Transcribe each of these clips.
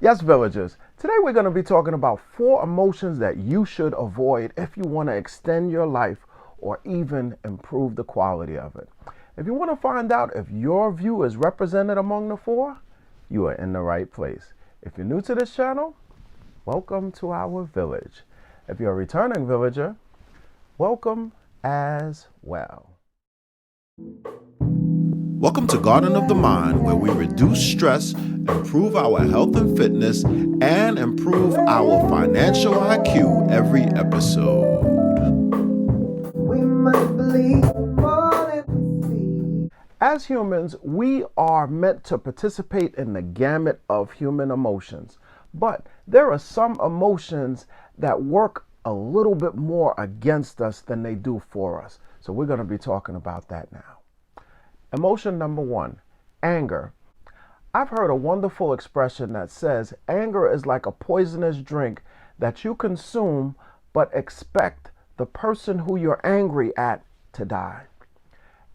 Yes, villagers. Today we're going to be talking about 4 emotions that you should avoid if you want to extend your life or even improve the quality of it. If you want to find out if your view is represented among the 4, you are in the right place. If you're new to this channel, welcome to our village. If you're a returning villager, welcome as well. Welcome to Garden of the Mind, where we reduce stress, improve our health and fitness, and improve our financial IQ every episode. As humans, we are meant to participate in the gamut of human emotions, but there are some emotions that work a little bit more against us than they do for us. So we're going to be talking about that now. Emotion number 1, anger. I've heard a wonderful expression that says anger is like a poisonous drink that you consume but expect the person who you're angry at to die.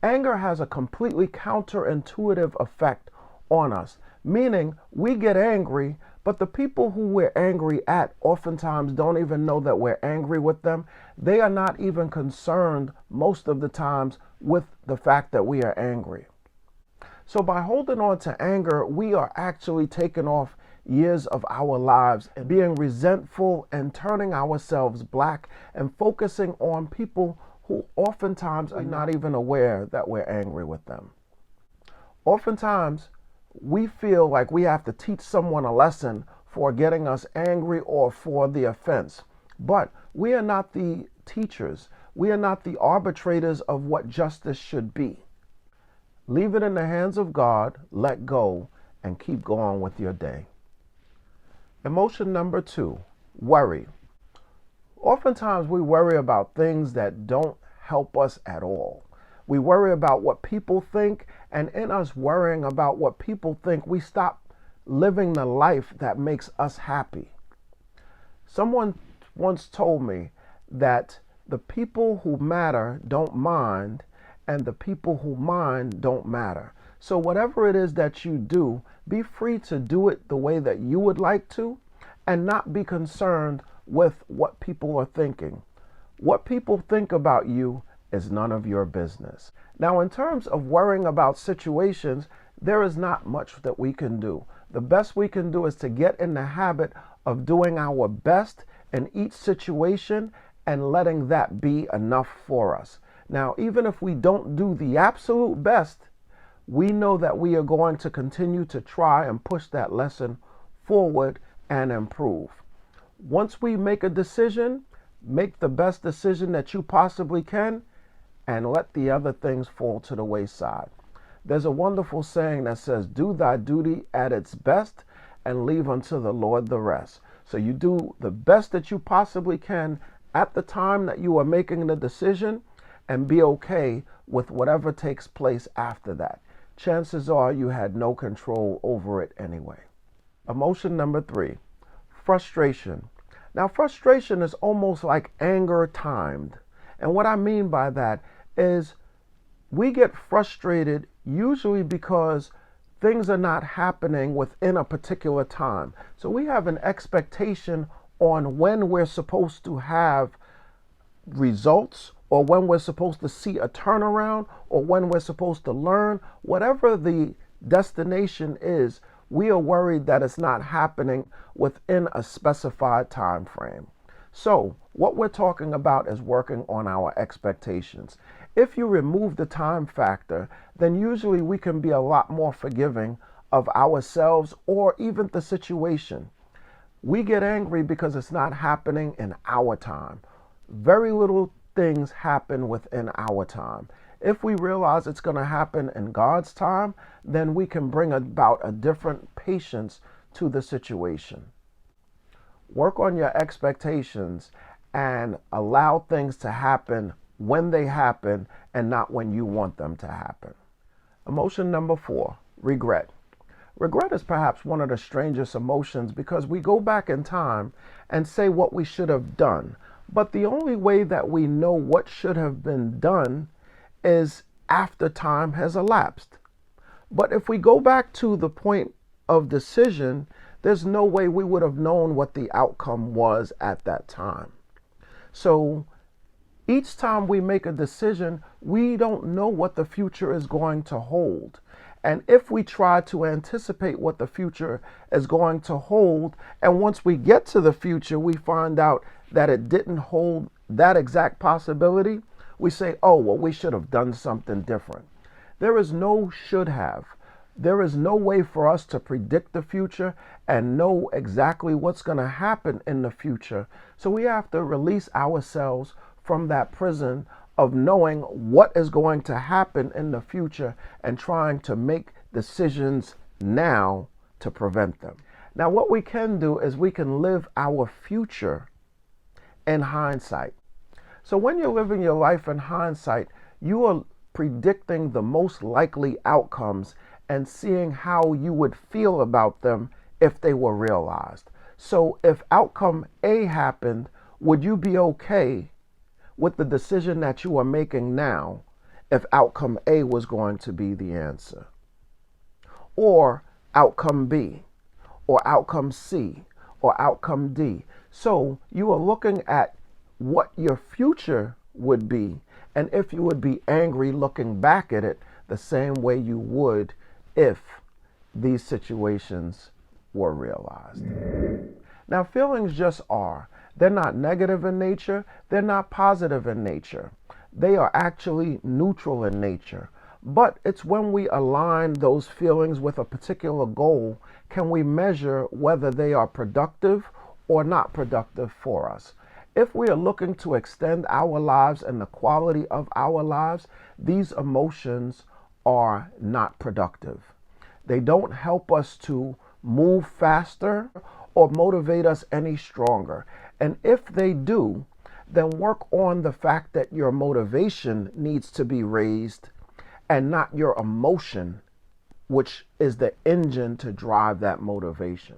Anger has a completely counterintuitive effect on us, meaning we get angry, but the people who we're angry at oftentimes don't even know that we're angry with them. They are not even concerned most of the times with the fact that we are angry. So by holding on to anger, we are actually taking off years of our lives and being resentful and turning ourselves black and focusing on people who oftentimes are not even aware that we're angry with them. Oftentimes, we feel like we have to teach someone a lesson for getting us angry or for the offense. But we are not the teachers. We are not the arbitrators of what justice should be. Leave it in the hands of God, let go, and keep going with your day. Emotion number 2, worry. Oftentimes we worry about things that don't help us at all. We worry about what people think, and in us worrying about what people think, we stop living the life that makes us happy. Someone once told me that the people who matter don't mind, and the people who mind don't matter. So whatever it is that you do, be free to do it the way that you would like to, and not be concerned with what people are thinking. What people think about you is none of your business. Now, in terms of worrying about situations, there is not much that we can do. The best we can do is to get in the habit of doing our best in each situation and letting that be enough for us. Now, even if we don't do the absolute best, we know that we are going to continue to try and push that lesson forward and improve. Once we make a decision, make the best decision that you possibly can and let the other things fall to the wayside. There's a wonderful saying that says, do thy duty at its best and leave unto the Lord the rest. So you do the best that you possibly can at the time that you are making the decision and be okay with whatever takes place after that. Chances are you had no control over it anyway. Emotion number 3, frustration. Now, frustration is almost like anger timed. And what I mean by that is we get frustrated usually because things are not happening within a particular time. So we have an expectation on when we're supposed to have results, or when we're supposed to see a turnaround, or when we're supposed to learn. Whatever the destination is, we are worried that it's not happening within a specified time frame. So what we're talking about is working on our expectations. If you remove the time factor, then usually we can be a lot more forgiving of ourselves or even the situation. We get angry because it's not happening in our time. Very little things happen within our time. If we realize it's going to happen in God's time, then we can bring about a different patience to the situation. Work on your expectations and allow things to happen when they happen and not when you want them to happen. Emotion number 4, regret. Regret is perhaps one of the strangest emotions because we go back in time and say what we should have done. But the only way that we know what should have been done is after time has elapsed. But if we go back to the point of decision, there's no way we would have known what the outcome was at that time. So each time we make a decision, we don't know what the future is going to hold. And if we try to anticipate what the future is going to hold, and once we get to the future, we find out that it didn't hold that exact possibility, we say, oh, well, we should have done something different. There is no should have. There is no way for us to predict the future and know exactly what's going to happen in the future. So we have to release ourselves from that prison of knowing what is going to happen in the future and trying to make decisions now to prevent them. Now, what we can do is we can live our future in hindsight. So when you're living your life in hindsight, you are predicting the most likely outcomes and seeing how you would feel about them if they were realized. So if outcome A happened, would you be okay with the decision that you are making now if outcome A was going to be the answer? Or outcome B, or outcome C, or outcome D. So you are looking at what your future would be, and if you would be angry looking back at it the same way you would if these situations were realized. Now, feelings just are. They're not negative in nature. They're not positive in nature. They are actually neutral in nature. But it's when we align those feelings with a particular goal, can we measure whether they are productive or not productive for us. If we are looking to extend our lives and the quality of our lives, these emotions are not productive. They don't help us to move faster or motivate us any stronger. And if they do, then work on the fact that your motivation needs to be raised and not your emotion, which is the engine to drive that motivation.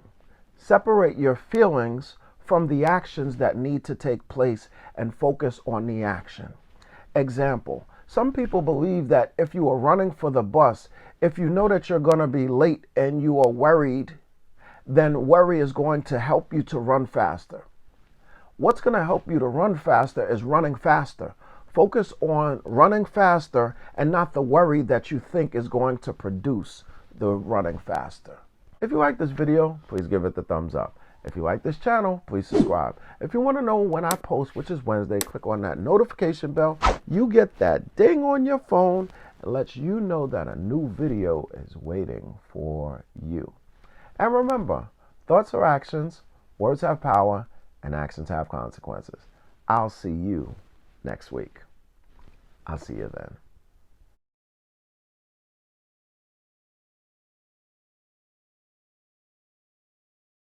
Separate your feelings from the actions that need to take place and focus on the action. Example, some people believe that if you are running for the bus, if you know that you're going to be late and you are worried, then worry is going to help you to run faster. What's going to help you to run faster is running faster. Focus on running faster and not the worry that you think is going to produce the running faster. If you like this video, please give it the thumbs up. If you like this channel, please subscribe. If you want to know when I post, which is Wednesday, click on that notification bell. You get that ding on your phone. It lets you know that a new video is waiting for you. And remember, thoughts are actions, words have power, and actions have consequences. I'll see you next week. I'll see you then.